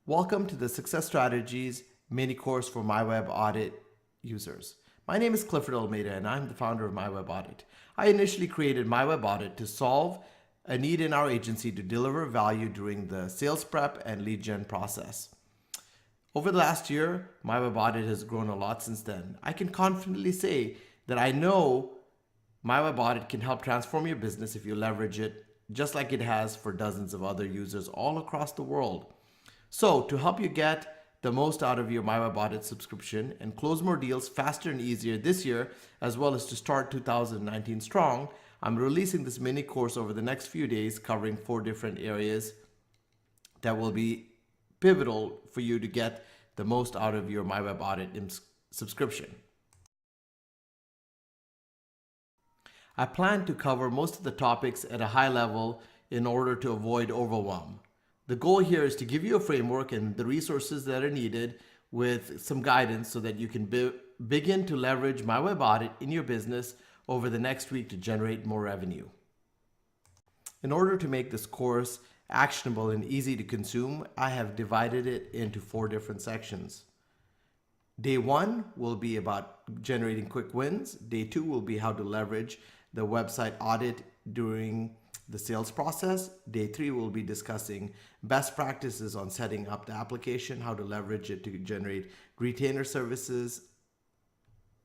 Welcome to the Success Strategies mini course for My Web Audit users. My name is Clifford Almeida and I'm the founder of My Web Audit. I initially created My Web Audit to solve a need in our agency to deliver value during the sales prep and lead gen process. Over the last year, My Web Audit has grown a lot since then. I can confidently say that I know My Web Audit can help transform your business if you leverage it, just like it has for dozens of other users all across the world. So to help you get the most out of your My Web Audit subscription and close more deals faster and easier this year, as well as to start 2019 strong, I'm releasing this mini course over the next few days covering 4 different areas that will be pivotal for you to get the most out of your My Web Audit subscription. I plan to cover most of the topics at a high level in order to avoid overwhelm. The goal here is to give you a framework and the resources that are needed with some guidance so that you can begin to leverage My Web Audit in your business over the next week to generate more revenue. In order to make this course actionable and easy to consume, I have divided it into 4 different sections. Day 1 will be about generating quick wins. Day 2 will be how to leverage the website audit during the sales process. Day 3 will be discussing best practices on setting up the application, how to leverage it to generate retainer services,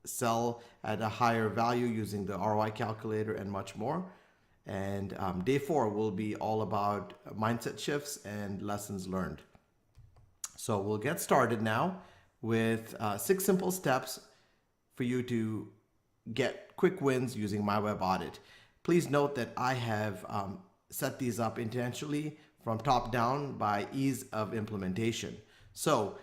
sell at a higher value using the ROI calculator, and much more. And day 4 will be all about mindset shifts and lessons learned. So we'll get started now with 6 simple steps for you to get quick wins using My Web Audit. Please note that I have set these up intentionally from top down by ease of implementation. So,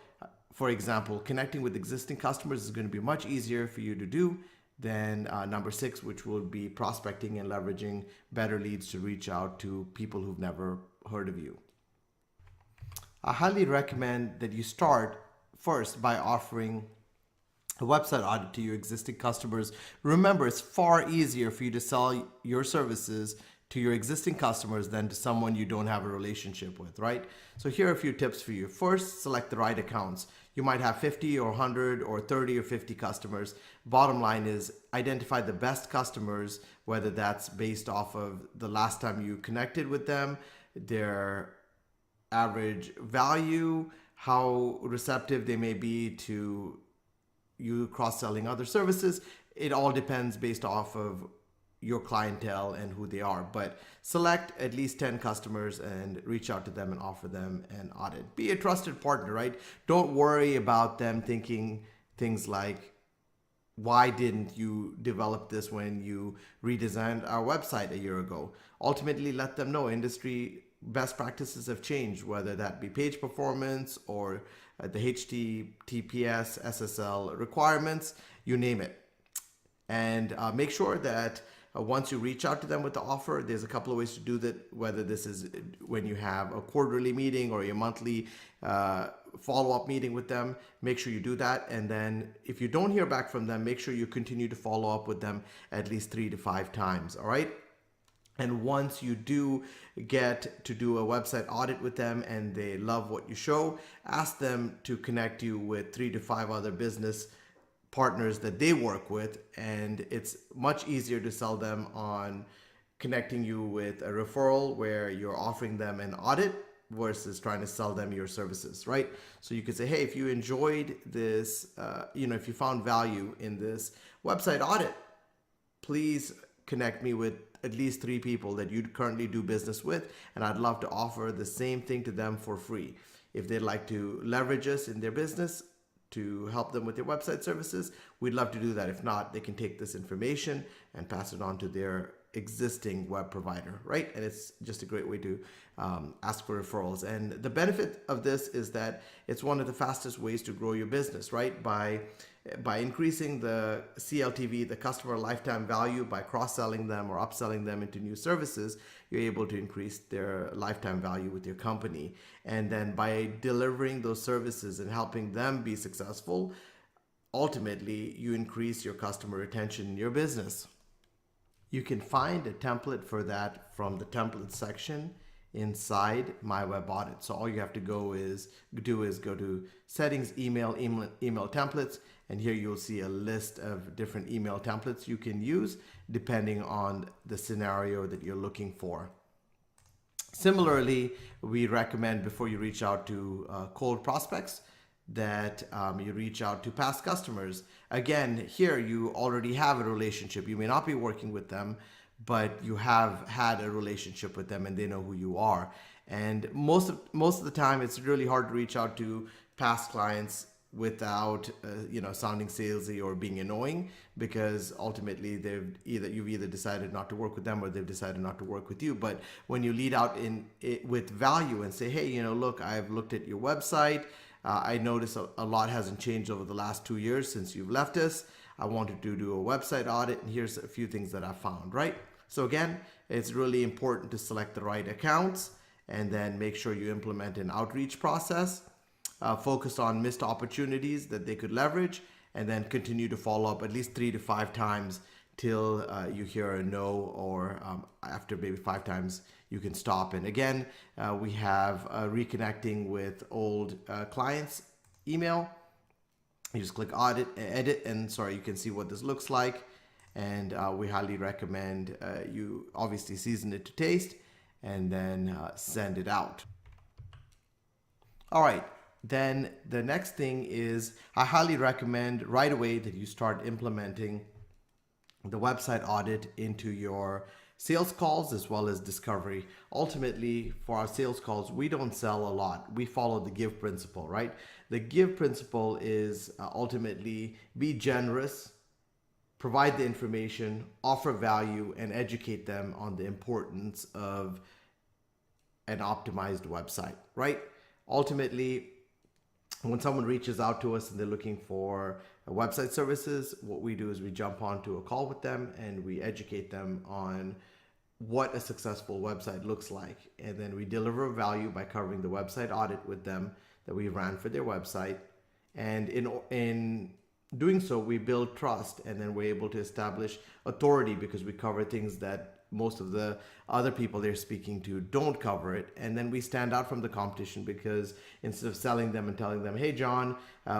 for example, connecting with existing customers is going to be much easier for you to do than number 6, which will be prospecting and leveraging better leads to reach out to people who've never heard of you. I highly recommend that you start first by offering a website audit to your existing customers. Remember, it's far easier for you to sell your services to your existing customers than to someone you don't have a relationship with, right? So here are a few tips for you. First, select the right accounts. You might have 50 or 100 or 30 or 50 customers. Bottom line is identify the best customers, whether that's based off of the last time you connected with them, their average value, how receptive they may be to you cross-selling other services. It all depends based off of your clientele and who they are, but select at least 10 customers and reach out to them and offer them an audit. Be a trusted partner, right? Don't worry about them thinking things like, why didn't you develop this when you redesigned our website a year ago? Ultimately, let them know industry best practices have changed, whether that be page performance or the HTTPS, SSL requirements, you name it. And make sure that once you reach out to them with the offer, there's a couple of ways to do that, whether this is when you have a quarterly meeting or a monthly follow-up meeting with them. Make sure you do that. And then if you don't hear back from them, make sure you continue to follow up with them at least 3 to 5 times, all right? And once you do get to do a website audit with them and they love what you show, ask them to connect you with 3 to 5 other business partners that they work with. And it's much easier to sell them on connecting you with a referral where you're offering them an audit versus trying to sell them your services, right? So you could say, hey, if you enjoyed this, if you found value in this website audit, please connect me with at least 3 people that you currently do business with, and I'd love to offer the same thing to them for free. If they'd like to leverage us in their business to help them with their website services, we'd love to do that. If not, they can take this information and pass it on to their existing web provider, right? And it's just a great way to ask for referrals. And the benefit of this is that it's one of the fastest ways to grow your business, right? By increasing the CLTV, the customer lifetime value, by cross-selling them or upselling them into new services, you're able to increase their lifetime value with your company. And then by delivering those services and helping them be successful, ultimately you increase your customer retention in your business. You can find a template for that from the template section inside My Web Audit. So all you have to do is go to settings, email templates, and here you'll see a list of different email templates you can use depending on the scenario that you're looking for. Similarly, we recommend before you reach out to cold prospects that you reach out to past customers. Again, here you already have a relationship. You may not be working with them, but you have had a relationship with them and they know who you are. And most of the time, it's really hard to reach out to past clients without sounding salesy or being annoying, because ultimately you've either decided not to work with them or they've decided not to work with you. But when you lead out with value and say, hey, look, I've looked at your website. I noticed a lot hasn't changed over the last 2 years since you've left us. I wanted to do a website audit, and here's a few things that I found, right? So again, it's really important to select the right accounts and then make sure you implement an outreach process. Focus on missed opportunities that they could leverage, and then continue to follow up at least 3 to 5 times till you hear a no, or after maybe 5 times you can stop. And again, we have reconnecting with old clients email. You just click edit, and you can see what this looks like. And we highly recommend you obviously season it to taste and then send it out. All right. Then the next thing is, I highly recommend right away that you start implementing the website audit into your sales calls as well as discovery. Ultimately, for our sales calls, we don't sell a lot. We follow the give principle, right? The give principle is ultimately be generous, provide the information, offer value, and educate them on the importance of an optimized website, right? Ultimately, when someone reaches out to us and they're looking for website services, what we do is we jump onto a call with them and we educate them on what a successful website looks like. And then we deliver value by covering the website audit with them that we ran for their website. And in doing so, we build trust, and then we're able to establish authority because we cover things that most of the other people they're speaking to don't cover it. And then we stand out from the competition because instead of selling them and telling them, hey, John,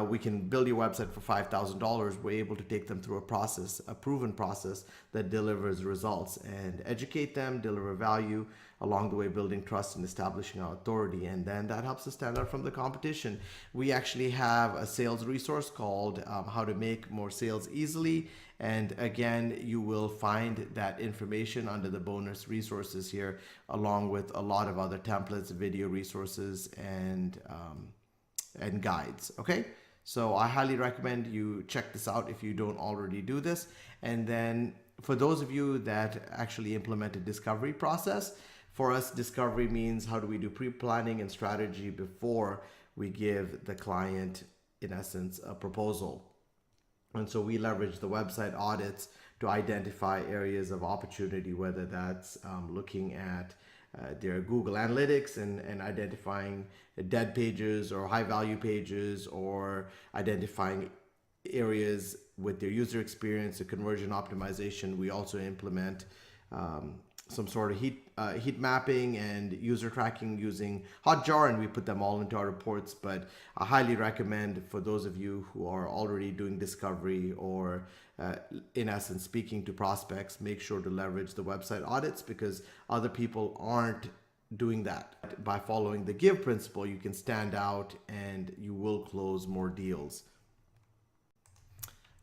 we can build your website for $5,000, we're able to take them through a proven process that delivers results, and educate them, deliver value, along the way building trust and establishing our authority. And then that helps us stand out from the competition. We actually have a sales resource called How to Make More Sales Easily. And again, you will find that information under the bonus resources here, along with a lot of other templates, video resources, and guides. Okay, so I highly recommend you check this out if you don't already do this. And then for those of you that actually implement a discovery process, for us, discovery means how do we do pre-planning and strategy before we give the client, in essence, a proposal. And so we leverage the website audits to identify areas of opportunity, whether that's looking at their Google Analytics and identifying dead pages or high value pages, or identifying areas with their user experience, the conversion optimization. We also implement some sort of heat mapping and user tracking using Hotjar, and we put them all into our reports. But I highly recommend, for those of you who are already doing discovery or in essence speaking to prospects, make sure to leverage the website audits, because other people aren't doing that. By following the give principle, you can stand out and you will close more deals.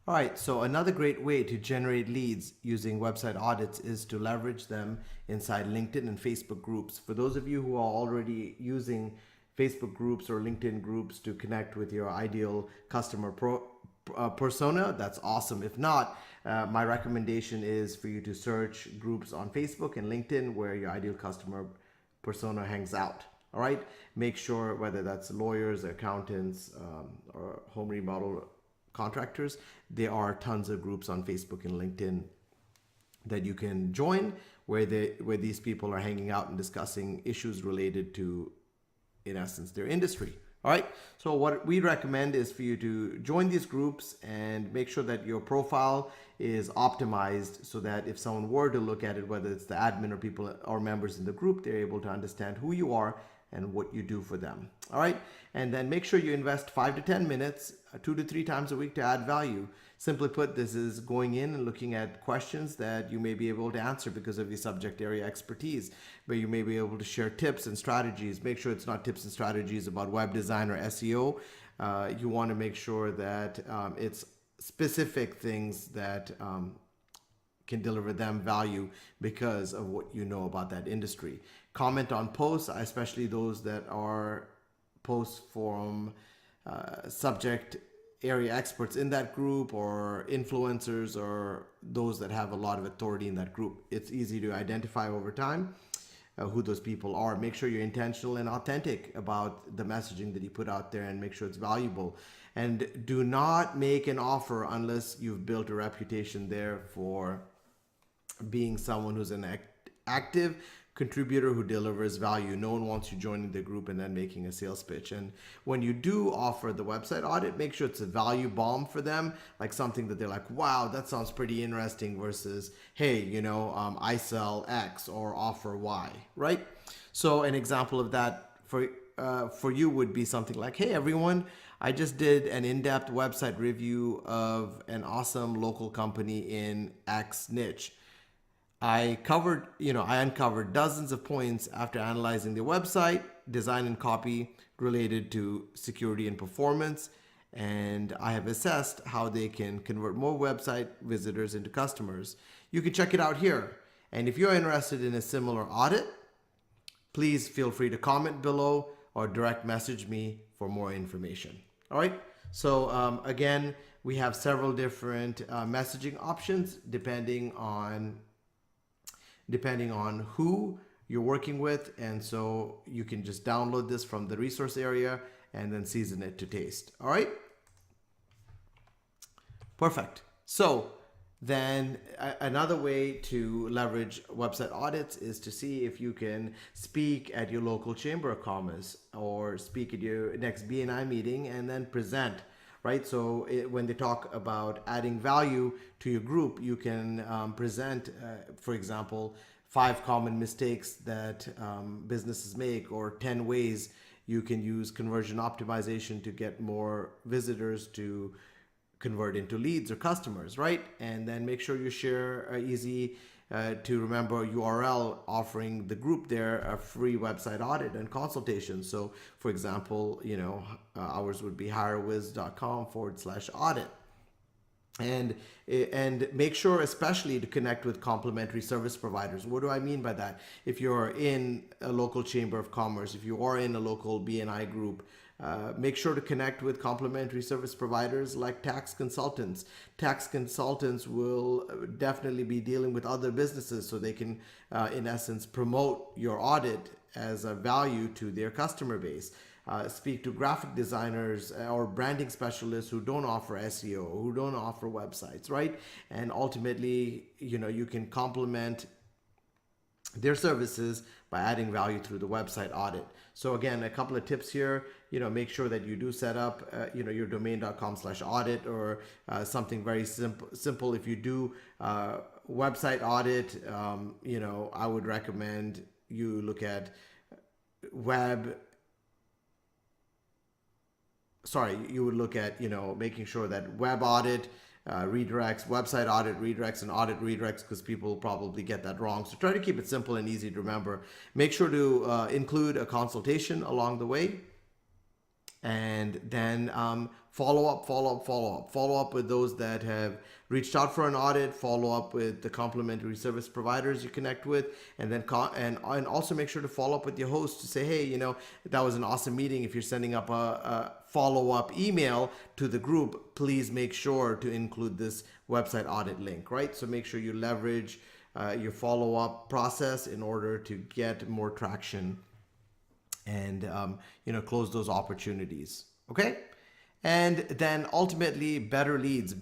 All right, so another great way to generate leads using website audits is to leverage them inside LinkedIn and Facebook groups. For those of you who are already using Facebook groups or LinkedIn groups to connect with your ideal customer persona, that's awesome. If not, my recommendation is for you to search groups on Facebook and LinkedIn where your ideal customer persona hangs out. All right, make sure, whether that's lawyers, accountants, or home remodel contractors, there are tons of groups on Facebook and LinkedIn that you can join where these people are hanging out and discussing issues related to, in essence, their industry, All right. So what we recommend is for you to join these groups and make sure that your profile is optimized so that if someone were to look at it, whether it's the admin or people or members in the group, they're able to understand who you are and what you do for them. All right. And then make sure you invest 5 to 10 minutes, 2 to 3 times a week to add value. Simply put, this is going in and looking at questions that you may be able to answer because of your subject area expertise, but you may be able to share tips and strategies. Make sure it's not tips and strategies about web design or SEO. You want to make sure that it's specific things that can deliver them value because of what you know about that industry. Comment on posts, especially those that are posts from subject area experts in that group or influencers or those that have a lot of authority in that group. It's easy to identify over time who those people are. Make sure you're intentional and authentic about the messaging that you put out there and make sure it's valuable. And do not make an offer unless you've built a reputation there for being someone who's an active contributor who delivers value. No one wants you joining the group and then making a sales pitch. And when you do offer the website audit, make sure it's a value bomb for them, like something that they're like, wow, that sounds pretty interesting, versus, hey, I sell X or offer Y, right? So an example of that for you would be something like, hey, everyone, I just did an in-depth website review of an awesome local company in X niche. I uncovered dozens of points after analyzing their website, design and copy related to security and performance, and I have assessed how they can convert more website visitors into customers. You can check it out here. And if you're interested in a similar audit, please feel free to comment below or direct message me for more information. All right. So again, we have several different messaging options depending on who you're working with. And so you can just download this from the resource area and then season it to taste. All right. Perfect. So then another way to leverage website audits is to see if you can speak at your local chamber of commerce or speak at your next BNI meeting and then present. Right, so when they talk about adding value to your group, you can present, for example, 5 common mistakes that businesses make, or 10 ways you can use conversion optimization to get more visitors to convert into leads or customers, right? And then make sure you share a easy to remember URL offering the group there a free website audit and consultations. So for example, ours would be hirewiz.com/audit. And make sure especially to connect with complementary service providers. What do I mean by that? If you're in a local chamber of commerce, if you are in a local BNI group, make sure to connect with complementary service providers like tax consultants. Tax consultants will definitely be dealing with other businesses so they can, in essence, promote your audit as a value to their customer base. Speak to graphic designers or branding specialists who don't offer SEO, who don't offer websites, right? And ultimately, you can complement their services by adding value through the website audit. So again, a couple of tips here. Make sure that you do set up, your domain.com/audit or something very simple. If you do website audit, I would recommend you look at making sure that web audit redirects, website audit redirects, and audit redirects, because people probably get that wrong. So try to keep it simple and easy to remember. Make sure to include a consultation along the way. And then follow up with those that have reached out for an audit, follow up with the complementary service providers you connect with, and then and also make sure to follow up with your host to say, hey, that was an awesome meeting. If you're sending up a follow-up email to the group, please make sure to include this website audit link, right? So make sure you leverage your follow-up process in order to get more traction and close those opportunities. Okay. And then ultimately better leads.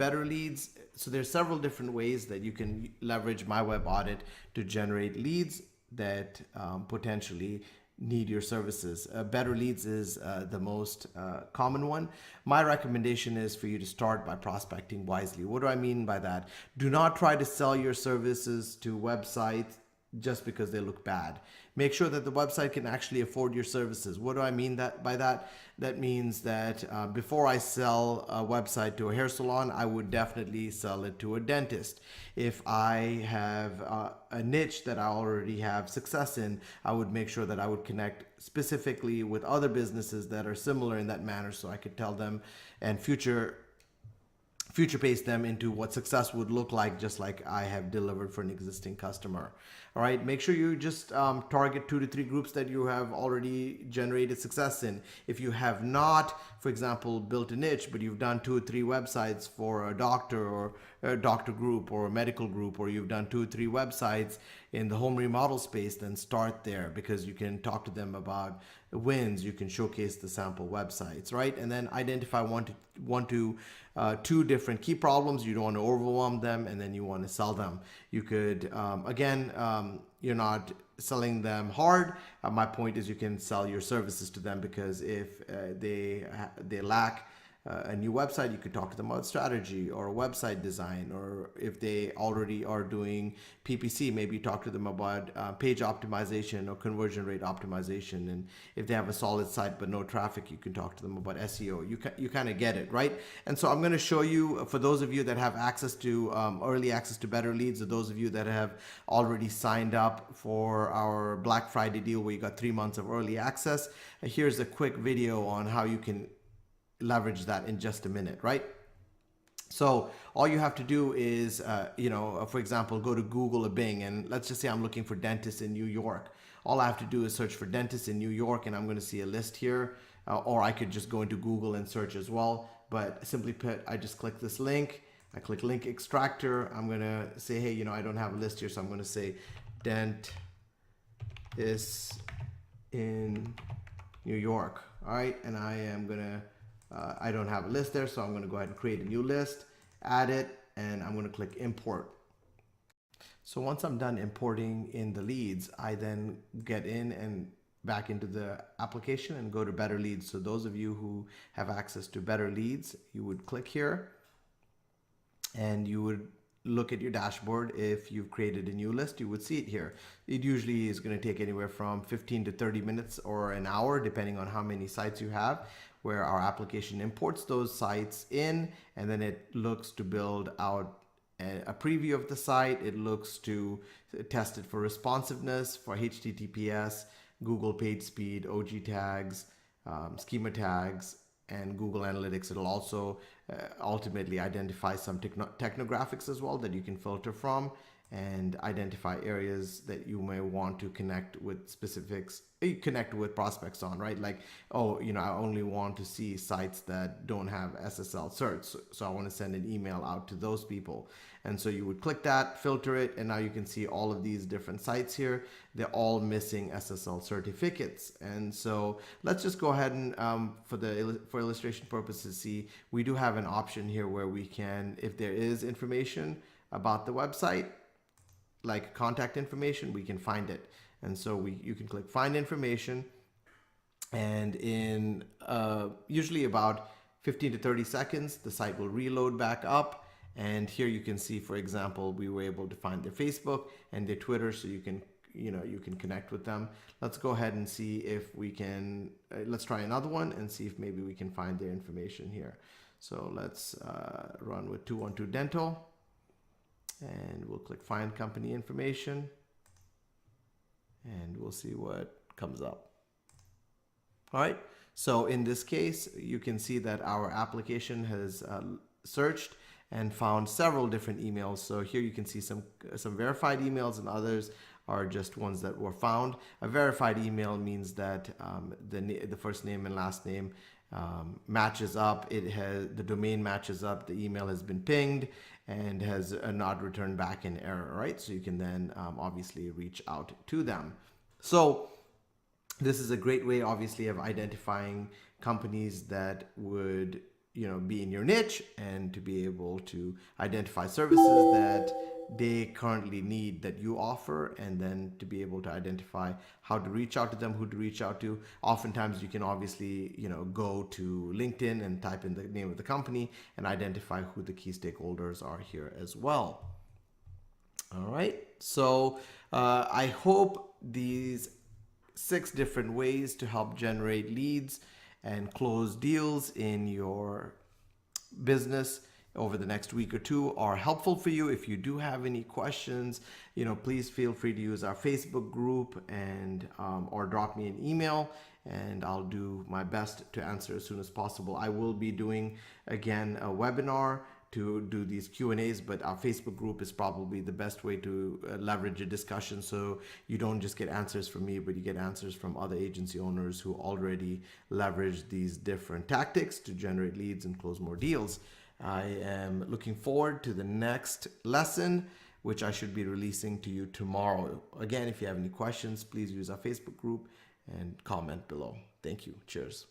So there's several different ways that you can leverage My Web Audit to generate leads that potentially need your services. Better Leads is the most common one. My recommendation is for you to start by prospecting wisely. What do I mean by that? Do not try to sell your services to websites just because they look bad. Make sure that the website can actually afford your services. What do I mean by that? That means that before I sell a website to a hair salon, I would definitely sell it to a dentist. If I have a niche that I already have success in, I would make sure that I would connect specifically with other businesses that are similar in that manner, so I could tell them and future pace them into what success would look like, just like I have delivered for an existing customer. All right, make sure you just target 2 to 3 groups that you have already generated success in. If you have not, for example, built a niche, but you've done 2 or 3 websites for a doctor or a doctor group or a medical group, or you've done 2 or 3 websites in the home remodel space, then start there, because you can talk to them about wins. You can showcase the sample websites, right? And then identify one to 2 different key problems. You don't want to overwhelm them, and then you want to sell them. You could, you're not selling them hard. My point is you can sell your services to them, because if they lack a new website, you could talk to them about strategy or website design, or if they already are doing PPC, maybe talk to them about page optimization or conversion rate optimization. And if they have a solid site but no traffic, you can talk to them about SEO. You kind of get it, right? And so I'm going to show you, for those of you that have access to early access to Better Leads, or those of you that have already signed up for our Black Friday deal where you got 3 months of early access, here's a quick video on how you can leverage that in just a minute, right? So all you have to do is, for example, go to Google or Bing, and let's just say I'm looking for dentists in New York. All I have to do is search for dentists in New York, and I'm going to see a list here, or I could just go into Google and search as well. But simply put, I just click this link. I click link extractor. I'm going to say, hey, I don't have a list here, so I'm going to say dentists in New York. All right, and I am going to I don't have a list there, so I'm going to go ahead and create a new list, add it, and I'm going to click import. So once I'm done importing in the leads, I then get in and back into the application and go to Better Leads. So those of you who have access to Better Leads, you would click here and you would look at your dashboard. If you've created a new list, you would see it here. It usually is going to take anywhere from 15 to 30 minutes or an hour, depending on how many sites you have, where our application imports those sites in, and then it looks to build out a preview of the site. It looks to test it for responsiveness, for HTTPS, Google page speed, OG tags, schema tags, and Google Analytics. It'll also ultimately identify some technographics as well that you can filter from, and identify areas that you may want to connect with prospects on, right? Like, I only want to see sites that don't have SSL certs, so I want to send an email out to those people. And so you would click that, filter it, and now you can see all of these different sites here. They're all missing SSL certificates. And so let's just go ahead and for illustration purposes, see, we do have an option here where we can, if there is information about the website, like contact information, we can find it. And so you can click find information, and in usually about 15 to 30 seconds, the site will reload back up. And here you can see, for example, we were able to find their Facebook and their Twitter, so you can connect with them. Let's go ahead and see if we can, let's try another one and see if maybe we can find their information here. So let's run with 212 Dental. And we'll click find company information, and we'll see what comes up. All right, so in this case, you can see that our application has searched and found several different emails. So here you can see some verified emails, and others are just ones that were found. A verified email means that the first name and last name matches up. The domain matches up. The email has been pinged and has not returned back in error, right? So you can then obviously reach out to them. So this is a great way, obviously, of identifying companies that would be in your niche, and to be able to identify services that they currently need that you offer, and then to be able to identify how to reach out to them, who to reach out to. Oftentimes you can obviously, go to LinkedIn and type in the name of the company and identify who the key stakeholders are here as well. All right, so I hope these 6 different ways to help generate leads and close deals in your business over the next week or two are helpful for you. If you do have any questions, please feel free to use our Facebook group and or drop me an email, and I'll do my best to answer as soon as possible. I will be doing again a webinar to do these Q&As, but our Facebook group is probably the best way to leverage a discussion, so you don't just get answers from me, but you get answers from other agency owners who already leverage these different tactics to generate leads and close more deals. I am looking forward to the next lesson, which I should be releasing to you tomorrow. Again, if you have any questions, please use our Facebook group and comment below. Thank you. Cheers.